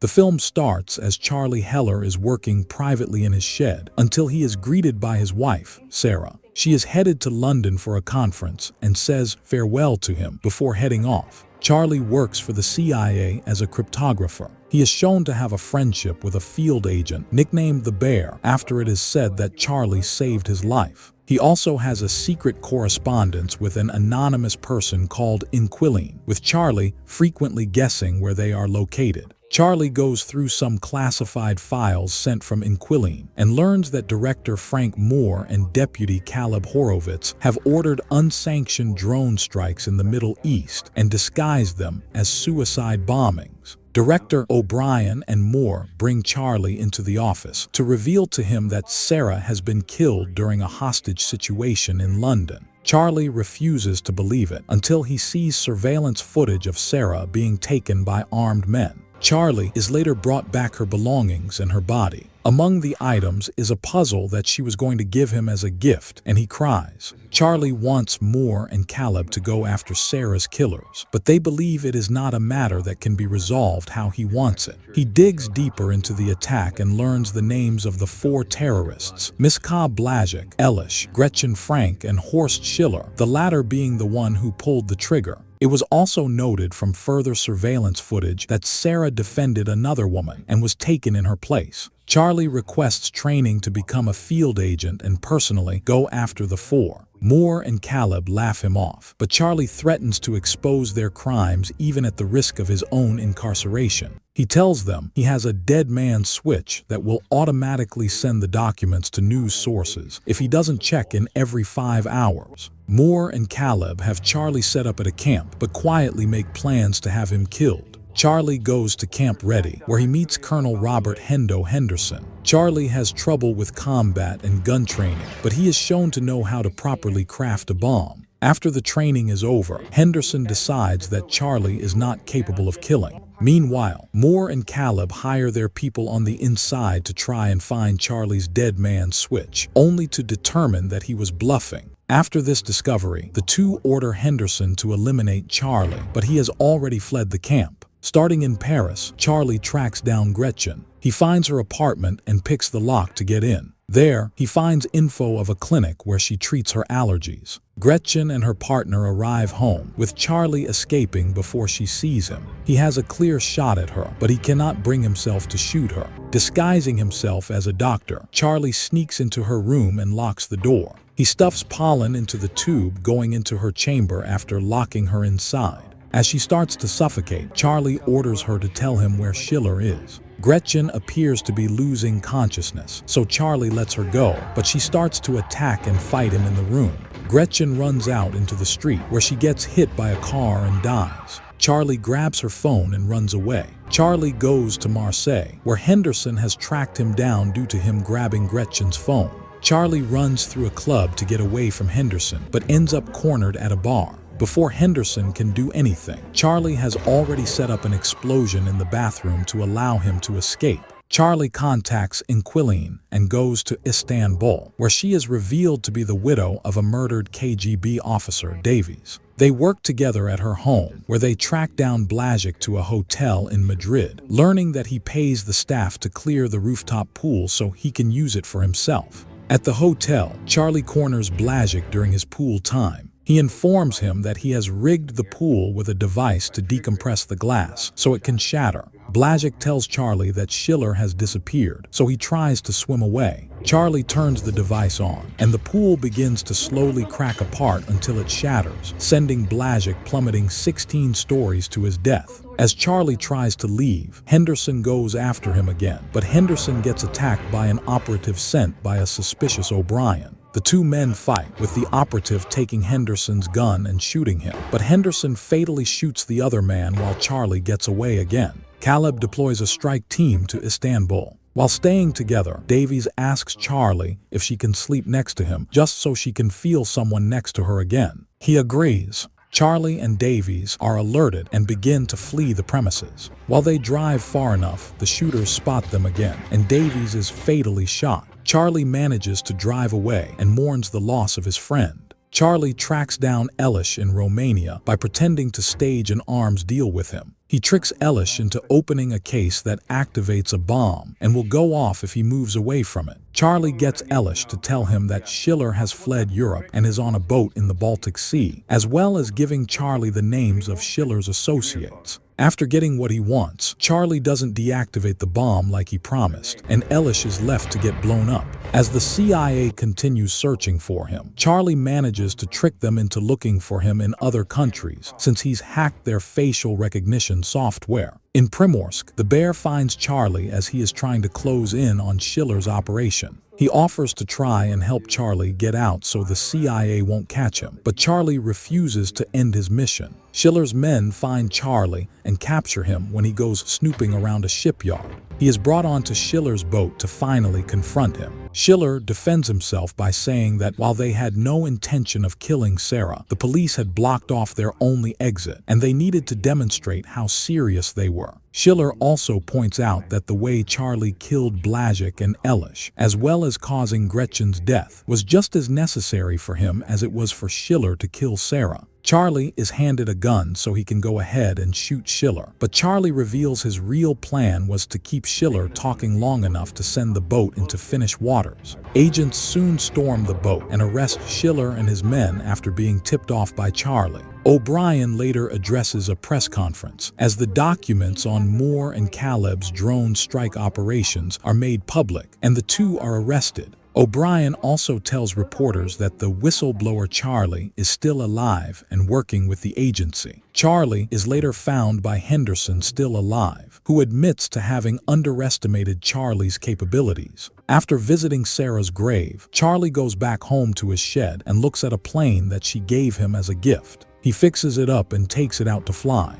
The film starts as Charlie Heller is working privately in his shed until he is greeted by his wife, Sarah. She is headed to London for a conference and says farewell to him before heading off. Charlie works for the CIA as a cryptographer. He is shown to have a friendship with a field agent nicknamed the Bear after it is said that Charlie saved his life. He also has a secret correspondence with an anonymous person called Inquiline, with Charlie frequently guessing where they are located. Charlie goes through some classified files sent from Inquiline and learns that director Frank Moore and deputy Caleb Horowitz have ordered unsanctioned drone strikes in the Middle East and disguised them as suicide bombings. Director O'Brien and Moore bring Charlie into the office to reveal to him that Sarah has been killed during a hostage situation in London. Charlie refuses to believe it until he sees surveillance footage of Sarah being taken by armed men. Charlie is later brought back her belongings and her body. Among the items is a puzzle that she was going to give him as a gift, and he cries. Charlie wants Moore and Caleb to go after Sarah's killers, but they believe it is not a matter that can be resolved how he wants it. He digs deeper into the attack and learns the names of the 4 terrorists: Miska Blazek, Elish, Gretchen Frank, and Horst Schiller, the latter being the one who pulled the trigger. It was also noted from further surveillance footage that Sarah defended another woman and was taken in her place. Charlie requests training to become a field agent and personally go after the 4. Moore and Caleb laugh him off, but Charlie threatens to expose their crimes even at the risk of his own incarceration. He tells them he has a dead man switch that will automatically send the documents to news sources if he doesn't check in every 5 hours. Moore and Caleb have Charlie set up at a camp, but quietly make plans to have him killed. Charlie goes to Camp Ready, where he meets Colonel Robert Hendo Henderson. Charlie has trouble with combat and gun training, but he is shown to know how to properly craft a bomb. After the training is over, Henderson decides that Charlie is not capable of killing. Meanwhile, Moore and Caleb hire their people on the inside to try and find Charlie's dead man switch, only to determine that he was bluffing. After this discovery, the 2 order Henderson to eliminate Charlie, but he has already fled the camp. Starting in Paris, Charlie tracks down Gretchen. He finds her apartment and picks the lock to get in. There, he finds info of a clinic where she treats her allergies. Gretchen and her partner arrive home, with Charlie escaping before she sees him. He has a clear shot at her, but he cannot bring himself to shoot her. Disguising himself as a doctor, Charlie sneaks into her room and locks the door. He stuffs pollen into the tube going into her chamber after locking her inside. As she starts to suffocate, Charlie orders her to tell him where Schiller is. Gretchen appears to be losing consciousness, so Charlie lets her go, but she starts to attack and fight him in the room. Gretchen runs out into the street, where she gets hit by a car and dies. Charlie grabs her phone and runs away. Charlie goes to Marseille, where Henderson has tracked him down due to him grabbing Gretchen's phone. Charlie runs through a club to get away from Henderson, but ends up cornered at a bar. Before Henderson can do anything, Charlie has already set up an explosion in the bathroom to allow him to escape. Charlie contacts Inquiline and goes to Istanbul, where she is revealed to be the widow of a murdered KGB officer, Davies. They work together at her home, where they track down Blazek to a hotel in Madrid, learning that he pays the staff to clear the rooftop pool so he can use it for himself. At the hotel, Charlie corners Blazek during his pool time. He informs him that he has rigged the pool with a device to decompress the glass so it can shatter. Blazek tells Charlie that Schiller has disappeared, so he tries to swim away. Charlie turns the device on, and the pool begins to slowly crack apart until it shatters, sending Blazek plummeting 16 stories to his death. As Charlie tries to leave, Henderson goes after him again, but Henderson gets attacked by an operative sent by a suspicious O'Brien. The 2 men fight, with the operative taking Henderson's gun and shooting him, but Henderson fatally shoots the other man while Charlie gets away again. Caleb deploys a strike team to Istanbul. While staying together, Davies asks Charlie if she can sleep next to him, just so she can feel someone next to her again. He agrees. Charlie and Davies are alerted and begin to flee the premises. While they drive far enough, the shooters spot them again, and Davies is fatally shot. Charlie manages to drive away and mourns the loss of his friend. Charlie tracks down Elish in Romania by pretending to stage an arms deal with him. He tricks Elish into opening a case that activates a bomb and will go off if he moves away from it. Charlie gets Elish to tell him that Schiller has fled Europe and is on a boat in the Baltic Sea, as well as giving Charlie the names of Schiller's associates. After getting what he wants, Charlie doesn't deactivate the bomb like he promised, and Elish is left to get blown up. As the CIA continues searching for him, Charlie manages to trick them into looking for him in other countries, since he's hacked their facial recognition software. In Primorsk, the bear finds Charlie as he is trying to close in on Schiller's operation. He offers to try and help Charlie get out so the CIA won't catch him, but Charlie refuses to end his mission. Schiller's men find Charlie and capture him when he goes snooping around a shipyard. He is brought onto Schiller's boat to finally confront him. Schiller defends himself by saying that while they had no intention of killing Sarah, the police had blocked off their only exit, and they needed to demonstrate how serious they were. Schiller also points out that the way Charlie killed Blazek and Elish, as well as causing Gretchen's death, was just as necessary for him as it was for Schiller to kill Sarah. Charlie is handed a gun so he can go ahead and shoot Schiller, but Charlie reveals his real plan was to keep Schiller talking long enough to send the boat into Finnish waters. Agents soon storm the boat and arrest Schiller and his men after being tipped off by Charlie. O'Brien later addresses a press conference as the documents on Moore and Caleb's drone strike operations are made public and the two are arrested. O'Brien also tells reporters that the whistleblower Charlie is still alive and working with the agency. Charlie is later found by Henderson still alive, who admits to having underestimated Charlie's capabilities. After visiting Sarah's grave, Charlie goes back home to his shed and looks at a plane that she gave him as a gift. He fixes it up and takes it out to fly.